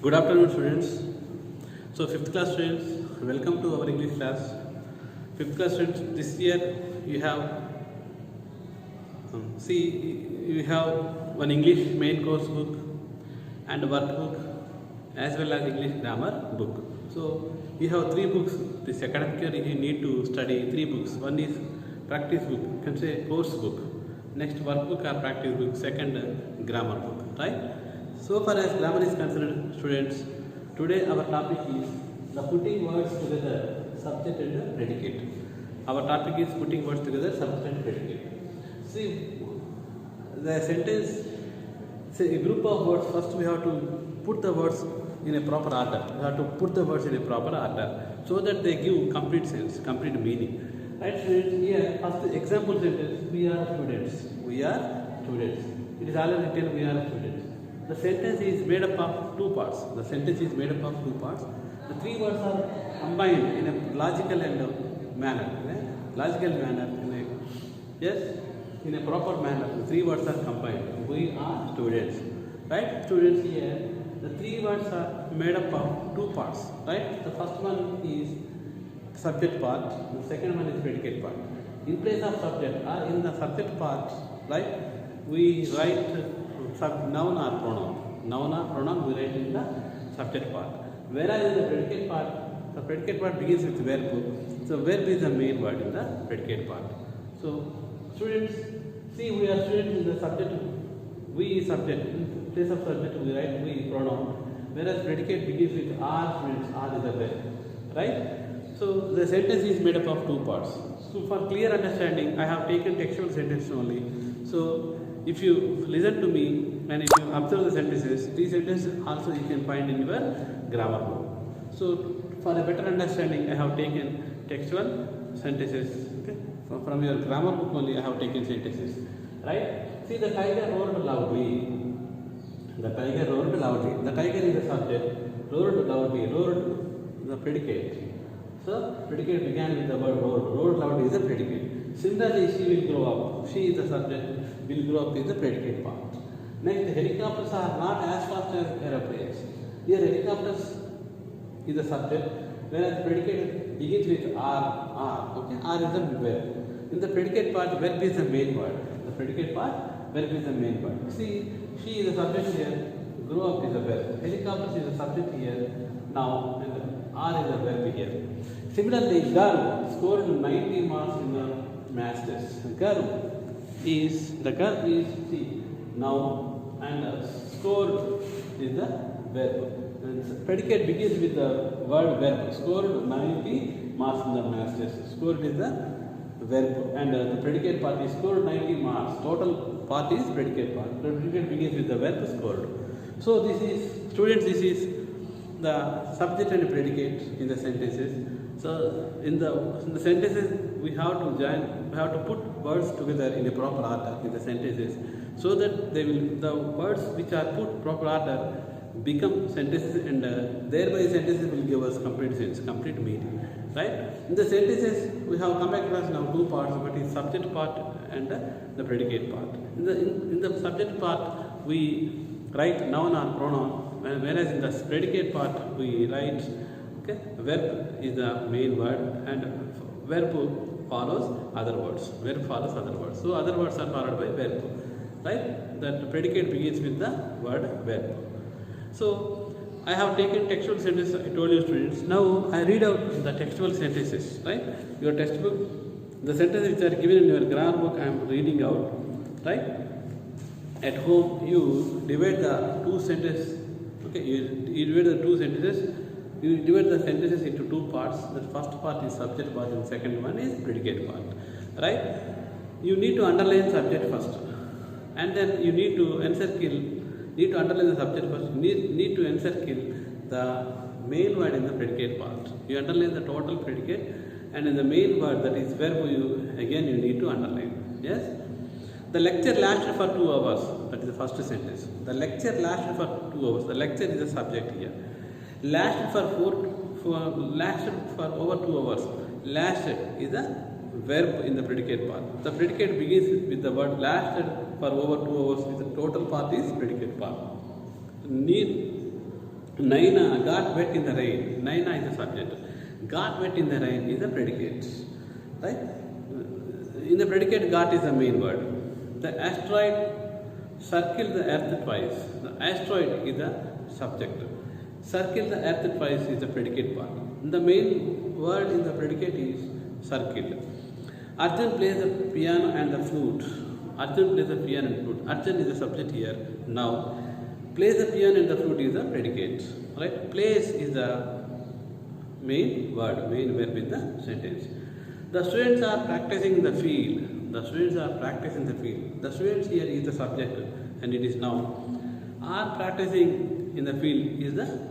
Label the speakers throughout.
Speaker 1: Good afternoon, students. So, fifth class students, welcome to our English class. Fifth class students, this year you have you have one English main course book and workbook as well as English grammar book. So, you have three books. This academic year you need to study three books. One is practice book, you can say course book. Next workbook or practice book. Second grammar book, right? So far as grammar is concerned, students, today our topic is the putting words together, subject and predicate. Our topic is putting words together, subject and predicate. See, the sentence, say a group of words, first we have to put the words in a proper order. We have to put the words in a proper order so that they give complete sense, complete meaning. Right, students, here, first example sentence, we are students. We are students. It is already written, we are students. The sentence is made up of two parts. The sentence is made up of two parts. The three words are combined in a logical and manner. Yes, in a proper manner. The three words are combined. We are students. Right? Students here, the three words are made up of two parts. Right? The first one is subject part. The second one is predicate part. In place of subject or in the subject part, right, we write noun or pronoun. Noun or pronoun we write in the subject part. Whereas in the predicate part begins with verb. So verb is the main word in the predicate part. So students, see, we are students in the subject. We subject. In place of subject we write we pronoun. Whereas predicate begins with are students. Are is the verb. Right? So the sentence is made up of two parts. So for clear understanding, I have taken textual sentence only. So if you listen to me and if you observe the sentences, these sentences also you can find in your grammar book. So for a better understanding, I have taken textual sentences. Okay? From your grammar book only, I have taken sentences. Right? See, the tiger roared loudly. The tiger roared loudly. The tiger is the subject. Roared loudly. Roared the predicate. So predicate began with the word roared. Roared loudly is the predicate. Similarly, she will grow up. She is the subject. Will grow up is the predicate part. Next, helicopters are not as fast as aeroplanes. Here, helicopters is the subject, whereas predicate begins with are. Okay, are is the verb. In the predicate part, verb is the main word. The predicate part, verb is the main word. See, she is the subject here. Grow up is the verb. Helicopters is the subject here. Now, and are is the verb here. Similarly, girl scored 90 marks in the math test. Girl is see, noun and scored is the verb. And predicate begins with the word verb. Scored 90 marks in the math test. Scored is the verb and the predicate part is scored 90 marks. Total part is predicate part. Predicate begins with the verb scored. So this is, students, this is the subject and predicate in the sentences. So in the sentences we have to put words together in a proper order in the sentences, so that the words which are put proper order become sentences, and thereby sentences will give us complete sense, complete meaning. Right? In the sentences we have come across now two parts, but is subject part and the predicate part. In the subject part we write noun or pronoun, whereas in the predicate part we write, okay, verb is the main word and verb follows other words. Verb follows other words. So other words are followed by verb. Right? That predicate begins with the word verb. So I have taken textual sentences, I told you, students. Now I read out the textual sentences. Right? Your textbook, the sentences which are given in your grammar book, I am reading out. Right? At home you divide the two sentences. Okay, you divide the two sentences. You divide the sentences into two parts. The first part is subject part and the second one is predicate part. Right? You need to underline subject first. And then you need to underline the subject first. You need to encircle the main word in the predicate part. You underline the total predicate, and in the main word, that is verb, you need to underline. Yes? The lecture lasted for 2 hours. That is the first sentence. The lecture lasted for 2 hours. The lecture is the subject here. Lasted for over 2 hours. Lasted is the verb in the predicate part. The predicate begins with the word lasted for over 2 hours. The total part is predicate part. Naina got wet in the rain. Naina is the subject. Got wet in the rain is the predicate. Right? In the predicate, got is the main word. The asteroid circled the earth twice. The asteroid is the subject. Circle the earth twice is the predicate part. The main word in the predicate is circled. Arjun plays the piano and the flute. Arjun plays the piano and flute. Arjun is the subject here. Now, plays the piano and the flute is the predicate. Right? Plays is the main word, main verb in the sentence. The students are practicing in the field. The students are practicing the field. The students here is the subject and it is noun. Are practicing in the field is the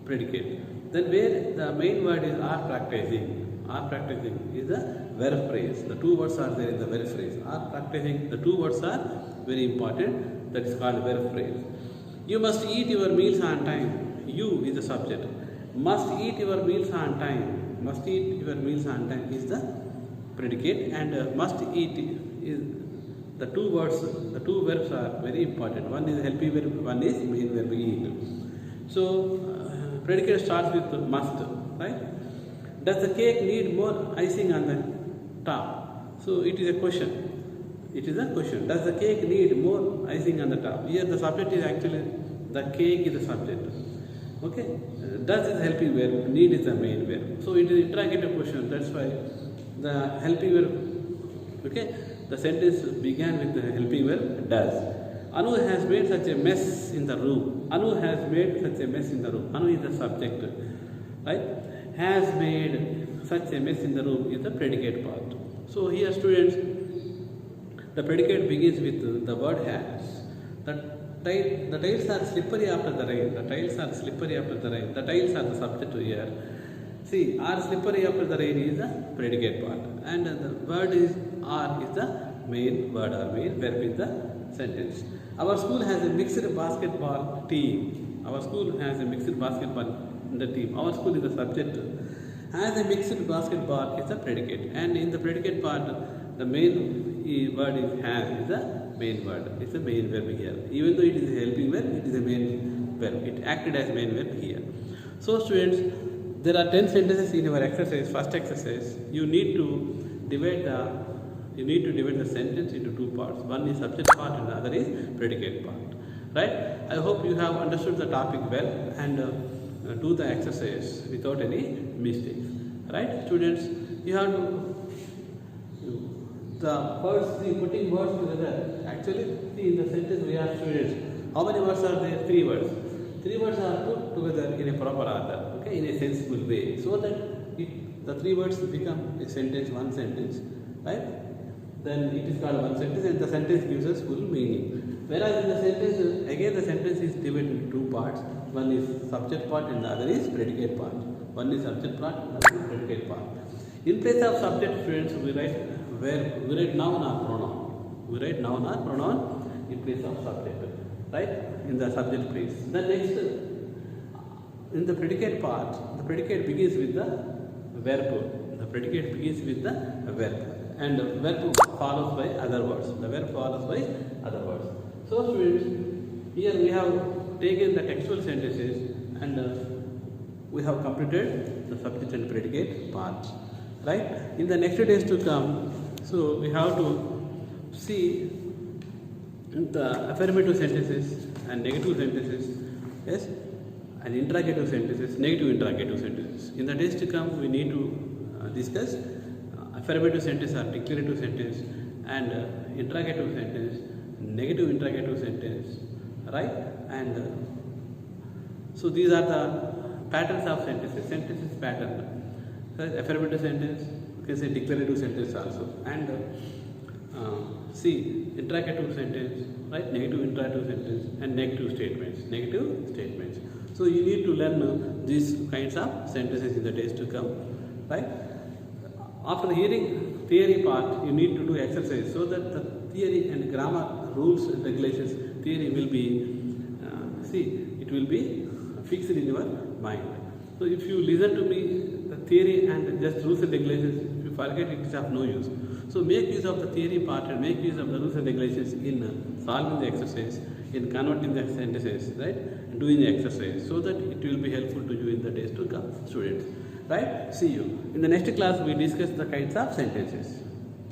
Speaker 1: predicate. Then where the main word is are practicing is the verb phrase. The two words are there in the verb phrase. Are practicing, the two words are very important. That is called verb phrase. You must eat your meals on time. You is the subject. Must eat your meals on time. Must eat your meals on time is the predicate, and must eat is the two words, the two verbs are very important. One is helping verb, one is main verb eat. So predicate starts with must, right? Does the cake need more icing on the top? So it is a question. It is a question. Does the cake need more icing on the top? Here the subject is actually the cake is the subject. Okay? Does is helping verb, need is the main verb. So it is interrogative question. That's why the helping verb, okay? The sentence began with the helping verb does. Anu has made such a mess in the room. Anu has made such a mess in the room. Anu is the subject, right? Has made such a mess in the room is the predicate part. So here, students, the predicate begins with the word has. The tiles are slippery after the rain. The tiles are slippery after the rain. The tiles are the subject here. See, are slippery after the rain is the predicate part, and the word is are is the main word or main verb in the sentence. Our school has a mixed basketball team. Our school has a mixed basketball in the team. Our school is the subject. Has a mixed basketball is the predicate, and in the predicate part, the main word is has is the main word. It's the main verb here. Even though it is a helping verb, it is a main verb. It acted as main verb here. So, students, there are 10 sentences in your exercise. First exercise, you need to divide the sentence into two parts. One is subject part and the other is predicate part. Right? I hope you have understood the topic well and do the exercise without any mistakes. Right, students? You have to the words, putting words together. Actually, see in the sentence we have students. How many words are there? 3 words. 3 words are put together in a proper order, okay, in a sensible way, so that the 3 words become a sentence, one sentence, right? Then it is called one sentence, and the sentence gives us full meaning. Whereas in the sentence, again the sentence is divided into 2 parts. One is subject part and the other is predicate part. One is subject part and the other is predicate part. In place of subject, students, we write noun or pronoun. We write noun or pronoun in place of subject, right? In the subject place. The next, in the predicate part, the predicate begins with the verb. The predicate begins with the verb, and the verb follows by other words. The verb follows by other words. So, students, here we have taken the textual sentences and we have completed the subject and predicate part. Right? In the next days to come, so we have to see the affirmative sentences and negative sentences, yes, and interrogative sentences, negative interrogative sentences. In the days to come, we need to discuss affirmative sentence or declarative sentence and interrogative sentence, negative interrogative sentence, right? And so these are the patterns of sentences pattern. Affirmative sentence, you can say declarative sentence also, and see interrogative sentence, right? Negative interrogative sentence and negative statements. So you need to learn these kinds of sentences in the days to come, right? After hearing theory part, you need to do exercise so that the theory and grammar rules and regulations theory will be it will be fixed in your mind. So if you listen to me, the theory and just rules and regulations, if you forget it is of no use. So make use of the theory part and make use of the rules and regulations in solving the exercise, in converting the sentences, right, and doing the exercise, so that it will be helpful to you in the days to come, students. Right? See you. In the next class we discuss the kinds of sentences.